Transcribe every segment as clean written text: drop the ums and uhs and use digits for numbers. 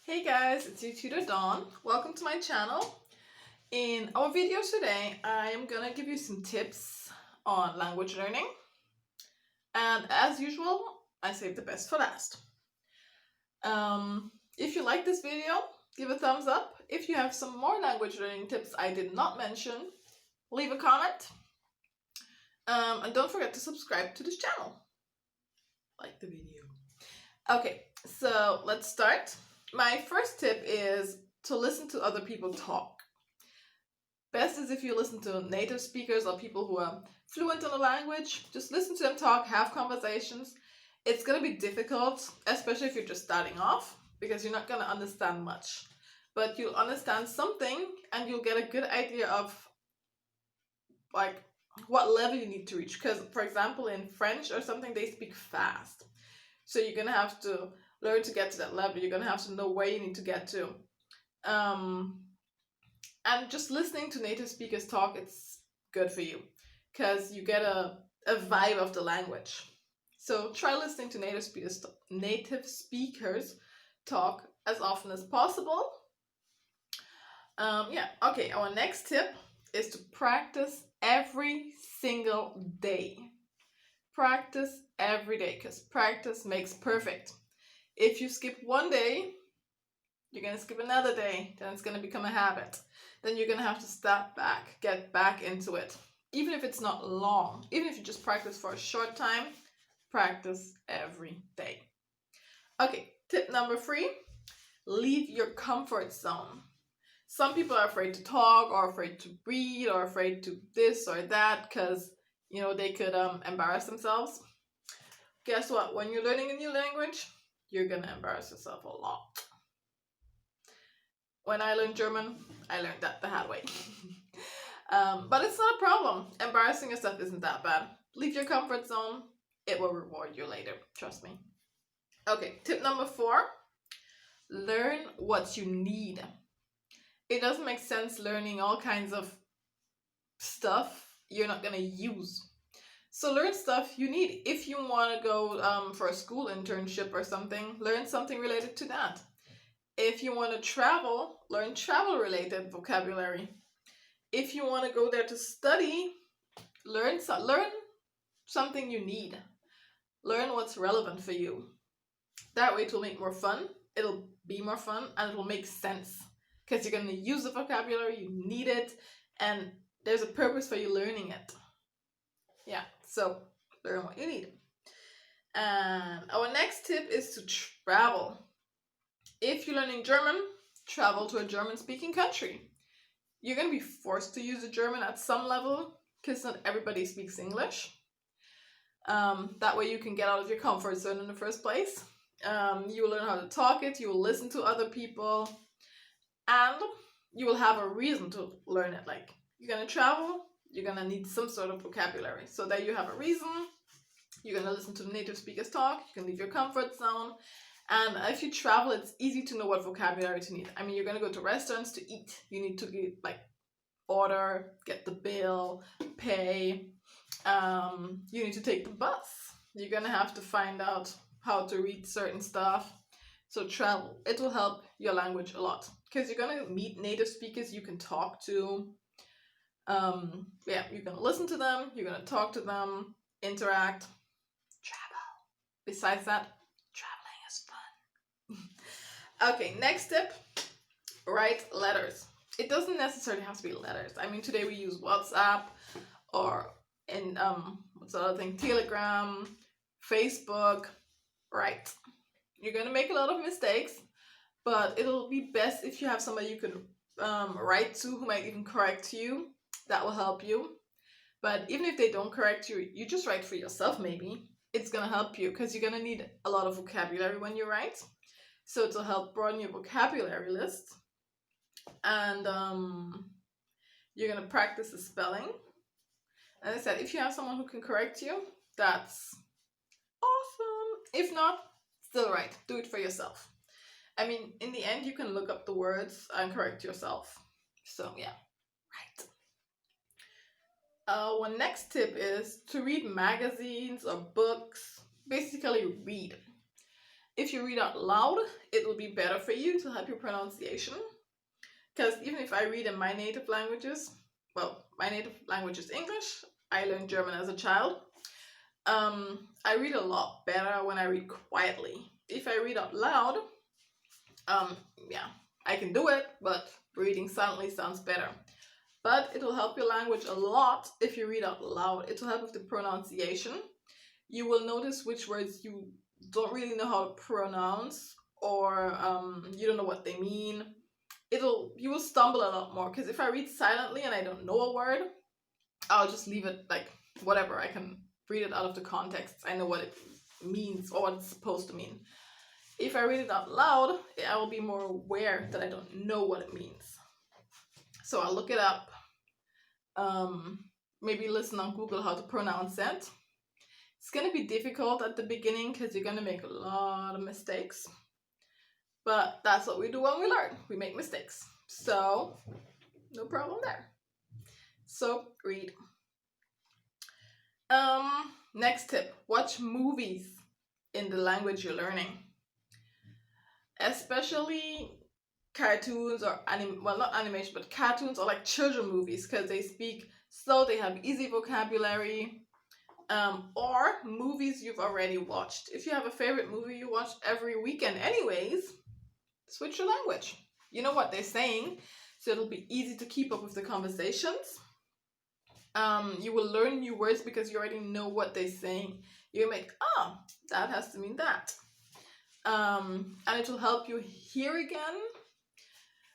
Hey guys, it's your tutor Dawn. Welcome to my channel. In our video today, I am gonna give you some tips on language learning. And as usual, I saved the best for last. If you like this video, give a thumbs up. If you have some more language learning tips I did not mention, leave a comment. And don't forget to subscribe to this channel. Like the video. Okay, so let's start. My first tip is to listen to other people talk. Best is if you listen to native speakers or people who are fluent in the language. Just listen to them talk, have conversations. It's going to be difficult, especially if you're just starting off, because you're not going to understand much. But you'll understand something and you'll get a good idea of like what level you need to reach. Because, for example, in French or something, they speak fast. So you're going to have to learn to get to that level. You're going to have to know where you need to get to. And just listening to native speakers talk, it's good for you because you get a vibe of the language. So try listening to native speakers talk as often as possible. Okay, our next tip is to practice every single day. Practice every day because practice makes perfect. If you skip one day, you're going to skip another day, then it's going to become a habit. Then you're going to have to step back, get back into it. Even if it's not long, even if you just practice for a short time, practice every day. Okay, tip number 3, leave your comfort zone. Some people are afraid to talk or afraid to read or afraid to this or that because, they could embarrass themselves. Guess what? When you're learning a new language, you're going to embarrass yourself a lot. When I learned German, I learned that the hard way. But it's not a problem. Embarrassing yourself isn't that bad. Leave your comfort zone. It will reward you later. Trust me. Okay, tip number 4. Learn what you need. It doesn't make sense learning all kinds of stuff you're not going to use. So learn stuff you need. If you want to go for a school internship or something, learn something related to that. If you want to travel, learn travel-related vocabulary. If you want to go there to study, learn something you need. Learn what's relevant for you. That way it will make more fun, it'll be more fun, and it will make sense. Because you're going to use the vocabulary, you need it, and there's a purpose for you learning it. Yeah, so learn what you need. And our next tip is to travel. If you're learning German, travel to a German-speaking country. You're going to be forced to use the German at some level because not everybody speaks English. That way you can get out of your comfort zone in the first place. You will learn how to talk it, you will listen to other people, and you will have a reason to learn it. Like, you're going to travel, you're going to need some sort of vocabulary. So that you have a reason, you're going to listen to the native speakers talk, you can leave your comfort zone. And if you travel, it's easy to know what vocabulary to need. I mean, you're going to go to restaurants to eat. You need to get, order, get the bill, pay. You need to take the bus. You're going to have to find out how to read certain stuff. So travel. It will help your language a lot. Because you're going to meet native speakers you can talk to. You're going to listen to them. You're going to talk to them, interact, travel. Besides that, okay, next tip, write letters. It doesn't necessarily have to be letters. I mean, today we use WhatsApp or what's the other thing? Telegram, Facebook. Right. You're going to make a lot of mistakes, but it'll be best if you have somebody you can write to who might even correct you. That will help you. But even if they don't correct you, you just write for yourself maybe. It's going to help you because you're going to need a lot of vocabulary when you write. So it'll help broaden your vocabulary list. And you're going to practice the spelling. As I said, if you have someone who can correct you, that's awesome. If not, still write. Do it for yourself. I mean, in the end, you can look up the words and correct yourself. So yeah, right. One next tip is to read magazines or books. Basically read. If you read out loud, it will be better for you to help your pronunciation. Because even if I read in my native languages, well, my native language is English. I learned German as a child. I read a lot better when I read quietly. If I read out loud, yeah, I can do it, but reading silently sounds better. But it will help your language a lot if you read out loud. It will help with the pronunciation. You will notice which words you don't really know how to pronounce, or you don't know what they mean. You will stumble a lot more, because if I read silently and I don't know a word, I'll just leave it like whatever. I can read it out of the context. I know what it means or what it's supposed to mean. If I read it out loud, I will be more aware that I don't know what it means. So I'll look it up. Maybe listen on Google how to pronounce it. It's going to be difficult at the beginning because you're going to make a lot of mistakes. But that's what we do when we learn. We make mistakes. So, no problem there. So, read. Next tip. Watch movies in the language you're learning. Especially cartoons or not animation, but cartoons or like children movies, because they speak slow, they have easy vocabulary. Or movies you've already watched. If you have a favorite movie you watch every weekend anyways, switch your language. You know what they're saying, so it'll be easy to keep up with the conversations. You will learn new words because you already know what they're saying. You make, that has to mean that. And it will help you hear again.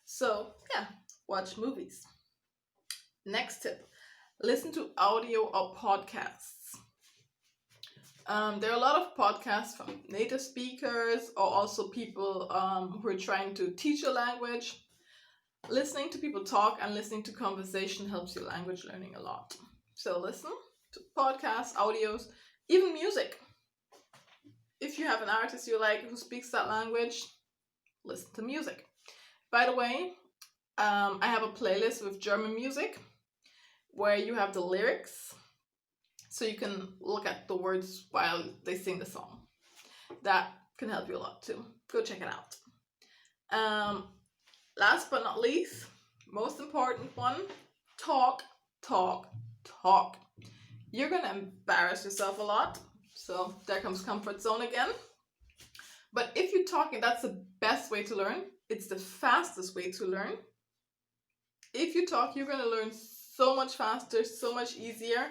So yeah, watch movies. Next tip, listen to audio or podcasts. There are a lot of podcasts from native speakers or also people who are trying to teach a language. Listening to people talk and listening to conversation helps your language learning a lot. So listen to podcasts, audios, even music. If you have an artist you like who speaks that language, listen to music. By the way, I have a playlist with German music where you have the lyrics, so you can look at the words while they sing the song. That can help you a lot too. Go check it out. Last but not least, most important one, talk, talk, talk. You're gonna embarrass yourself a lot, so there comes comfort zone again. But if you're talking, that's the best way to learn. It's the fastest way to learn. If you talk, you're gonna learn so much faster, so much easier,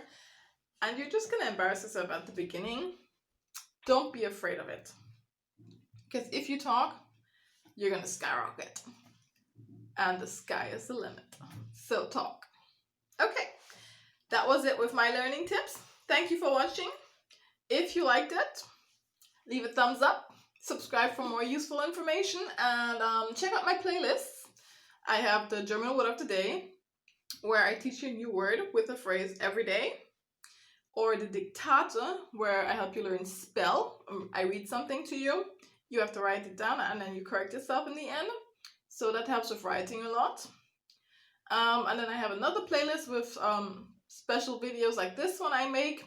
and you're just gonna embarrass yourself at the beginning. Don't be afraid of it, because if you talk, you're gonna skyrocket, and the sky is the limit. So talk. Okay, that was it with my learning tips. Thank you for watching. If you liked it, leave a thumbs up, subscribe for more useful information, and check out my playlists. I have the German word of the day, where I teach you a new word with a phrase every day, or the Diktate, where I help you learn spell. I read something to you, you have to write it down, and then you correct yourself in the end. So that helps with writing a lot. And then I have another playlist with special videos like this one I make,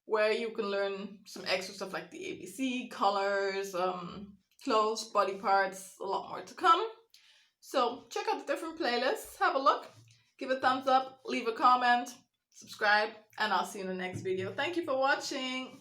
where you can learn some extra stuff like the ABC, colors, clothes, body parts, a lot more to come. So check out the different playlists, have a look, give a thumbs up, leave a comment, subscribe, and I'll see you in the next video. Thank you for watching.